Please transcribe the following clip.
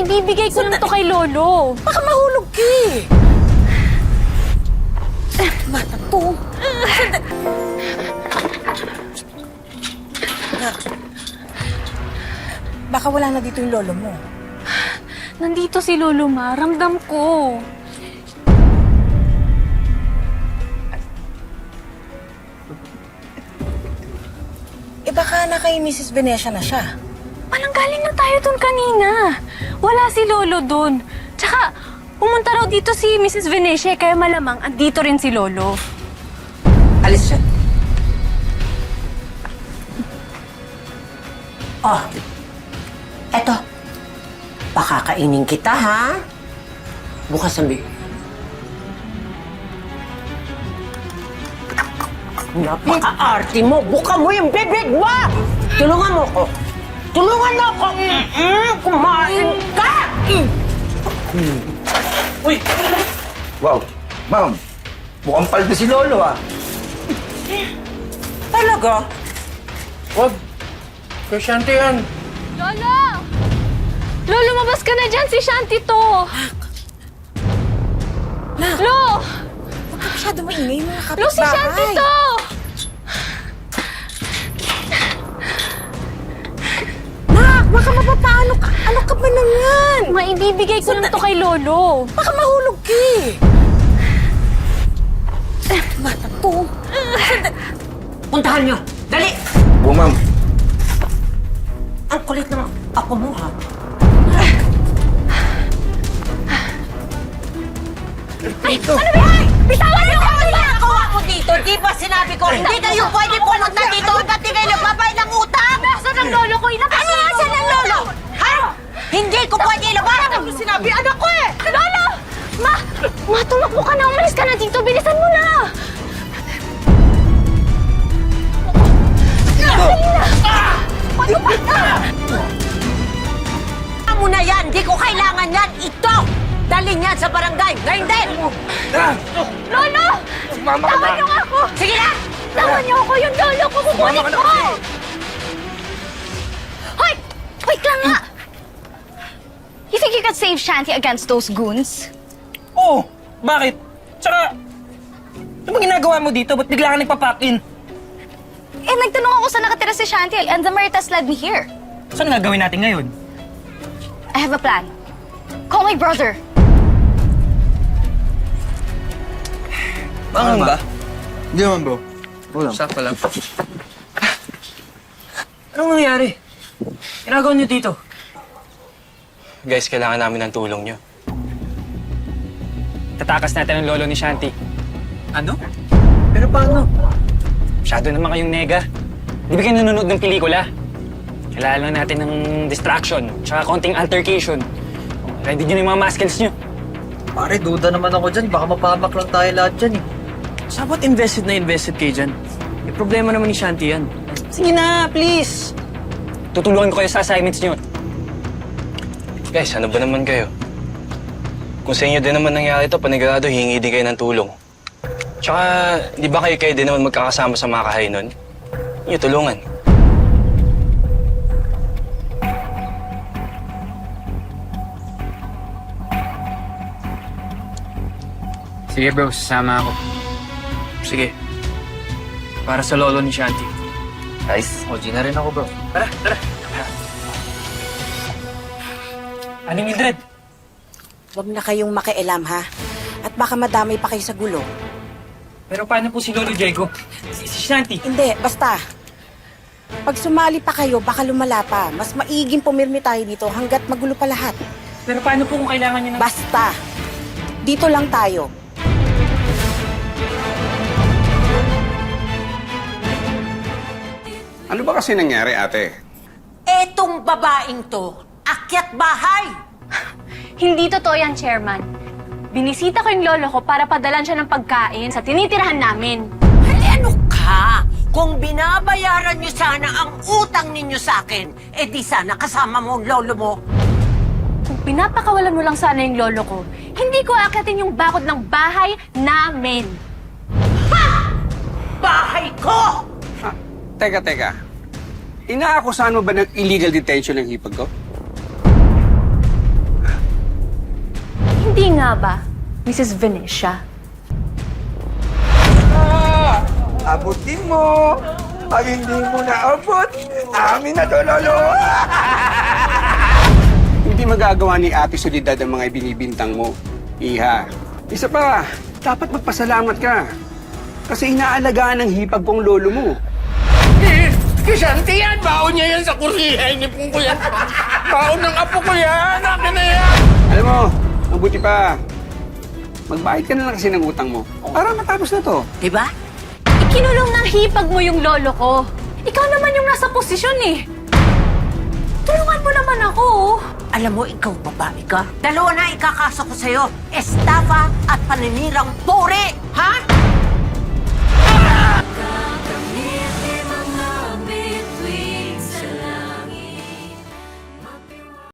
Maibibigay ko lang to kay Lolo. Baka mahulog ka eh. Batang to. Baka wala na dito yung lolo mo. Nandito si Lolo, Ma. Ramdam ko. Eh baka na kay Mrs. Venecia na siya. Mananggaling na tayo dun kanina. Wala si Lolo dun. Tsaka, pumunta raw dito si Mrs. Venecia, kaya malamang andito rin si Lolo. Alis siya. Oh, eto. Pakakainin kita, ha? Bukas ang bibig. Napaka-arte mo! Buka mo yung bibig mo! Tulungan mo ko! Tulungan mo ko! Kumain ka! Uy! Wow! Ma'am, mukhang paldo si Lolo, ah. Talaga? Wag! Kasyante yan. Lolo! Lolo, mabas ka na dyan. Si Shanty to. Nak! Lo! Huwag ka masyado maingay mga kapitbahay. Lo, si Shanty to! Nak! Baka mapapaano ka? Ano ka ba nun yan? Maibibigay ko lang to kay Lolo. Baka mahulog ka eh. Batang to. Puntahan niyo! Dali! Oo, ma'am. Ang kulit ng ako mo, ha? Dito! Ano ba yan? Bitawan niyo ko! Ginagawa ko dito? Di ba sinabi ko, hindi kayo pwede pumunta dito? Ba't di kayo nagbabay ng utang? Nasaan ang Lolo ko? Ilabas Ano asan ang lolo? Ha? Hindi ko pwede ilabas! Ano sinabi? Anak ko eh! Lolo! Ma! Tumakbo ka na. Umalis ka na dito. Bilisan mo na! Mo na yan! Di ko kailangan yan! Ito! Dalhin yan sa barangay! Ngayon din! Lolo! Sumama ka Tawan na. niyo nga ako! Sige na! Tawan niyo ako! Yung Lolo ko! Kukunin Sumama ka na ko! kasi. Hoy! Wait lang nga! You think you could save Shanty against those goons? Oo! Bakit? Tsaka, ano bang ginagawa mo dito? Ba't bigla ka nagpapack-in? Eh, nagtanong ako saan nakatira si Shanty and the Maritas led me here. Saan nga gawin natin ngayon? I have a plan. Call my brother. Ano ba? Hindi naman, bro. Wala. Sakto lang. Anong nangyari? Ginagawa niyo dito? Guys, kailangan namin ng tulong nyo. Tatakas natin ang lolo ni Shanty. Ano? Pero paano? Masyado naman kayong nega. Di ba kayo nanonood ng pelikula? Kailangan lang natin ng distraction, tsaka konting altercation. Ready nyo na yung mga muscles nyo. Pare, duda naman ako dyan. Baka mapahamak lang tayo lahat dyan eh. Sabat invested na invested kayo dyan. May problema naman ni Shanty yan. Sige na, please! Tutulungan ko kayo sa assignments nyo. Guys, ano ba naman kayo? Kung sa inyo din naman nangyari ito, panigurado, hingi din kayo ng tulong. Tsaka, di ba kayo din naman magkakasama sa mga kahay nun? Inyo tulungan. Sige bro, sasama ako. Sige. Para sa lolo ni Shanty. Guys, OG na rin ako bro. Tara, tara. Aling Mildred, Huwag na kayong makialam, ha? At baka madamay pa kayo sa gulo. pero paano po si Lolo Diego? Si Shanty? Hindi, basta. Pag sumali pa kayo, baka lumala pa. Mas maiging pumirmi tayo dito hanggat magulo pa lahat. Pero paano po kung kailangan niyo ng... Basta. Dito lang tayo. Ano ba kasi nangyari, ate? Etong babaeng to, akyat bahay! Hindi totoo yan, Chairman. Binisita ko yung lolo ko para padalan siya ng pagkain sa tinitirahan namin. Ay, ano ka? Kung binabayaran niyo sana ang utang ninyo sa akin, eh di sana kasama mo ang lolo mo. Kung pinapakawalan mo lang sana yung lolo ko, hindi ko akitin yung bakod ng bahay namin. Bahay ko! Teka. Inaakusahan mo ba ng illegal detention ng hipag ko? Hindi nga ba, Mrs. Venetia? Abutin mo. Pag hindi mo naabot, amin na to, Lolo. Hindi magagawa ni Ate Soledad ang mga ibinibintang mo, Iha. Isa pa, dapat magpasalamat ka. Kasi inaalagaan ng hipag kong lolo mo. Kisante yan! Baon niya yan sa kurihay ni Pong ko yan. Baon ng apo ko yan! Akin na yan! Alam mo, mabuti pa. Magbayad ka na lang kasi ng utang mo. Para matapos na to. Diba? Ikinulong ng hipag mo yung lolo ko. Ikaw naman yung nasa posisyon eh. Tulungan mo naman ako. Alam mo, ikaw babae ka. Dalawa na ikakaso ko sa'yo. Estafa at paninirang puri. Ha?